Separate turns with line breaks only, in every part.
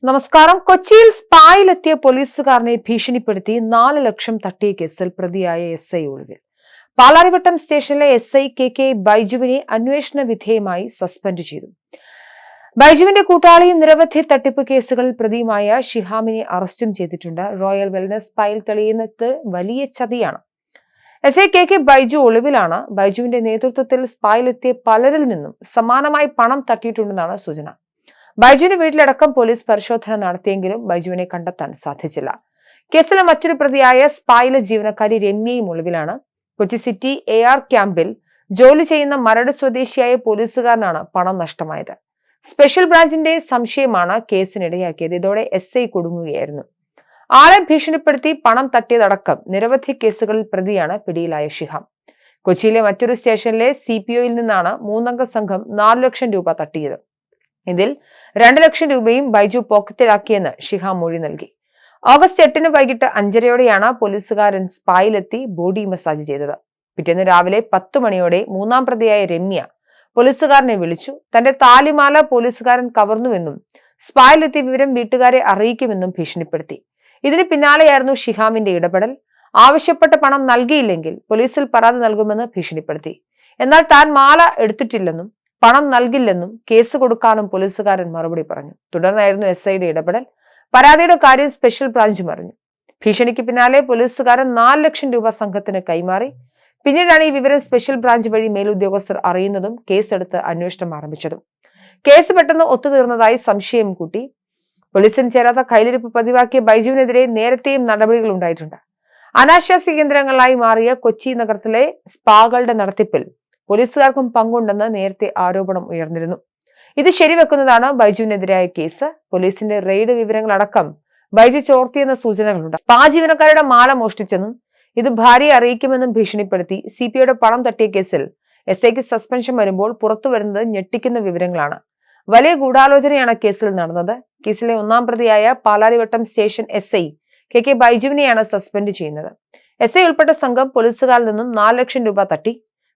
നമസ്കാരം. കൊച്ചിയിൽ സ്പായിലെത്തിയ പോലീസുകാരനെ ഭീഷണിപ്പെടുത്തി 4 ലക്ഷം തട്ടിയ കേസിൽ പ്രതിയായ SI ഒളിവിൽ. പാലാരിവട്ടം സ്റ്റേഷനിലെ SI KK ബൈജുവിനെ അന്വേഷണ വിധേയമായി സസ്പെൻഡ് ചെയ്തു. ബൈജുവിന്റെ കൂട്ടാളിയും നിരവധി തട്ടിപ്പ് കേസുകളിൽ പ്രതിയുമായ ഷിഹാമിനെ അറസ്റ്റും ചെയ്തിട്ടുണ്ട്. റോയൽ വെൽനസ് സ്പായിൽ തെളിയുന്നത് വലിയ ചതിയാണ്. SI KK Baiju ഒളിവിലാണ്. ബൈജുവിന്റെ നേതൃത്വത്തിൽ സ്പായിലെത്തിയ പലരിൽ നിന്നും സമാനമായി പണം തട്ടിയിട്ടുണ്ടെന്നാണ് സൂചന. ബൈജുവിന്റെ വീട്ടിലടക്കം പോലീസ് പരിശോധന നടത്തിയെങ്കിലും ബൈജുവിനെ കണ്ടെത്താൻ സാധിച്ചില്ല. കേസിലെ മറ്റൊരു പ്രതിയായ സ്പായിലെ ജീവനക്കാരി രമ്യയും ഒളിവിലാണ്. കൊച്ചി സിറ്റി AR ക്യാമ്പിൽ ജോലി ചെയ്യുന്ന മരട് സ്വദേശിയായ പോലീസുകാരനാണ് പണം നഷ്ടമായത്. സ്പെഷ്യൽ ബ്രാഞ്ചിന്റെ സംശയമാണ് കേസിനിടയാക്കിയത്. ഇതോടെ SI കുടുങ്ങുകയായിരുന്നു. ആളെ ഭീഷണിപ്പെടുത്തി പണം തട്ടിയതടക്കം നിരവധി കേസുകളിൽ പ്രതിയാണ് പിടിയിലായ ഷിഹാം. കൊച്ചിയിലെ മറ്റൊരു സ്റ്റേഷനിലെ CPOയിൽ നിന്നാണ് 3 അംഗ സംഘം 4 ലക്ഷം രൂപ തട്ടിയത്. ഇതിൽ 2 ലക്ഷം രൂപയും ബൈജു പോക്കറ്റിലാക്കിയെന്ന് ഷിഹാം മൊഴി നൽകി. ഓഗസ്റ്റ് 8 വൈകിട്ട് 5:30യോടെയാണ് പോലീസുകാരൻ സ്പായിലെത്തി ബോഡി മസാജ് ചെയ്തത്. പിറ്റേന്ന് രാവിലെ 10 മണിയോടെ 3-ാം പ്രതിയായ രമ്യ പോലീസുകാരനെ വിളിച്ചു. തന്റെ താലിമാല പോലീസുകാരൻ കവർന്നുവെന്നും സ്പായിലെത്തിയ വിവരം വീട്ടുകാരെ അറിയിക്കുമെന്നും ഭീഷണിപ്പെടുത്തി. ഇതിന് പിന്നാലെയായിരുന്നു ഷിഹാമിന്റെ ഇടപെടൽ. ആവശ്യപ്പെട്ട പണം നൽകിയില്ലെങ്കിൽ പോലീസിൽ പരാതി നൽകുമെന്ന് ഭീഷണിപ്പെടുത്തി. എന്നാൽ താൻ മാല എടുത്തിട്ടില്ലെന്നും പണം നൽകില്ലെന്നും കേസ് കൊടുക്കാനും പോലീസുകാരൻ മറുപടി പറഞ്ഞു. തുടർന്നായിരുന്നു SIയുടെ ഇടപെടൽ. പരാതിയുടെ കാര്യം സ്പെഷ്യൽ ബ്രാഞ്ചും അറിഞ്ഞു. ഭീഷണിക്ക് പിന്നാലെ പോലീസുകാരൻ 4 ലക്ഷം രൂപ സംഘത്തിന് കൈമാറി. പിന്നീടാണ് ഈ വിവരം സ്പെഷ്യൽ ബ്രാഞ്ച് വഴി മേലുദ്യോഗസ്ഥർ അറിയുന്നതും കേസെടുത്ത് അന്വേഷണം ആരംഭിച്ചതും. കേസ് പെട്ടെന്ന് ഒത്തുതീർന്നതായി സംശയം കൂട്ടി. പോലീസിന് ചേരാത്ത കയ്യിലിരിപ്പ് പതിവാക്കിയ ബൈജുവിനെതിരെ നേരത്തെയും നടപടികൾ ഉണ്ടായിട്ടുണ്ട്. അനാശാസ്യ കേന്ദ്രങ്ങളായി മാറിയ കൊച്ചി നഗരത്തിലെ സ്പാകളുടെ നടത്തിപ്പിൽ പോലീസുകാർക്കും പങ്കുണ്ടെന്ന് നേരത്തെ ആരോപണം ഉയർന്നിരുന്നു. ഇത് ശരിവെക്കുന്നതാണ് ബൈജുവിനെതിരായ കേസ്. പോലീസിന്റെ റെയ്ഡ് വിവരങ്ങളടക്കം ബൈജു ചോർത്തിയെന്ന സൂചനകളുണ്ട്. സ്പാ ജീവനക്കാരുടെ മാല മോഷ്ടിച്ചെന്നും ഇത് ഭാര്യയെ അറിയിക്കുമെന്നും ഭീഷണിപ്പെടുത്തി CPOയുടെ പണം തട്ടിയ കേസിൽ SIക്ക് സസ്പെൻഷൻ വരുമ്പോൾ പുറത്തു വരുന്നത് ഞെട്ടിക്കുന്ന വിവരങ്ങളാണ്. വലിയ ഗൂഢാലോചനയാണ് കേസിൽ നടന്നത്. കേസിലെ 1-ാം പ്രതിയായ പാലാരിവട്ടം സ്റ്റേഷൻ SI KK ബൈജുവിനെയാണ് സസ്പെൻഡ് ചെയ്യുന്നത്. SI ഉൾപ്പെട്ട സംഘം പോലീസുകാരിൽ നിന്നും 4 ലക്ഷം രൂപ തട്ടി.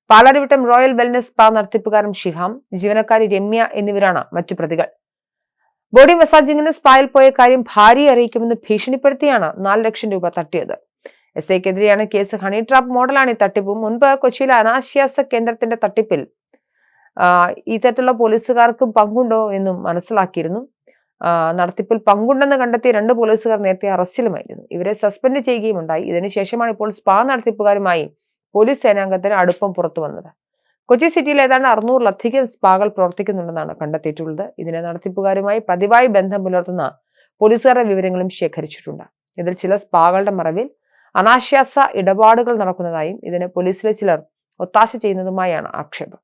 പാലാരിവട്ടം റോയൽ വെൽനസ് സ്പാ നടത്തിപ്പുകാരൻ ഷിഹാം, ജീവനക്കാരി രമ്യ എന്നിവരാണ് മറ്റു പ്രതികൾ. ബോഡി മസാജിങ്ങിന് സ്പായിൽ പോയ കാര്യം ഭാര്യയെ അറിയിക്കുമെന്ന് ഭീഷണിപ്പെടുത്തിയാണ് 4 ലക്ഷം രൂപ തട്ടിയത്. SIക്കെതിരെയാണ് കേസ്. ഹണി ട്രാപ്പ് മോഡലാണ് ഈ തട്ടിപ്പ്. മുൻപ് കൊച്ചിയിലെ അനാശാസ്യ കേന്ദ്രത്തിന്റെ തട്ടിപ്പിൽ ഇത്തരത്തിലുള്ള പോലീസുകാർക്ക് പങ്കുണ്ടോ എന്നും മനസ്സിലാക്കിയിരുന്നു. നടത്തിപ്പിൽ പങ്കുണ്ടെന്ന് കണ്ടെത്തിയ 2 പോലീസുകാർ നേരത്തെ അറസ്റ്റിലുമായിരുന്നു. ഇവരെ സസ്പെൻഡ് ചെയ്യുകയും ഉണ്ടായി. ഇതിനുശേഷമാണ് ഇപ്പോൾ സ്പാ നടത്തിപ്പുകാരുമായി പോലീസ് സേനാംഗത്തിന് അടുപ്പം പുറത്തു വന്നത്. കൊച്ചി സിറ്റിയിൽ ഏതാണ്ട് 600-ലധികം സ്പാകൾ പ്രവർത്തിക്കുന്നുണ്ടെന്നാണ് കണ്ടെത്തിയിട്ടുള്ളത്. ഇതിനെ നടത്തിപ്പുകാരുമായി പതിവായി ബന്ധം പുലർത്തുന്ന പോലീസുകാരുടെ വിവരങ്ങളും ശേഖരിച്ചിട്ടുണ്ട്. ഇതിൽ ചില സ്പാകളുടെ മറവിൽ അനാശാസ്യ ഇടപാടുകൾ നടക്കുന്നതായും ഇതിന് പോലീസിലെ ചിലർ ഒത്താശ ചെയ്യുന്നതുമായാണ് ആക്ഷേപം.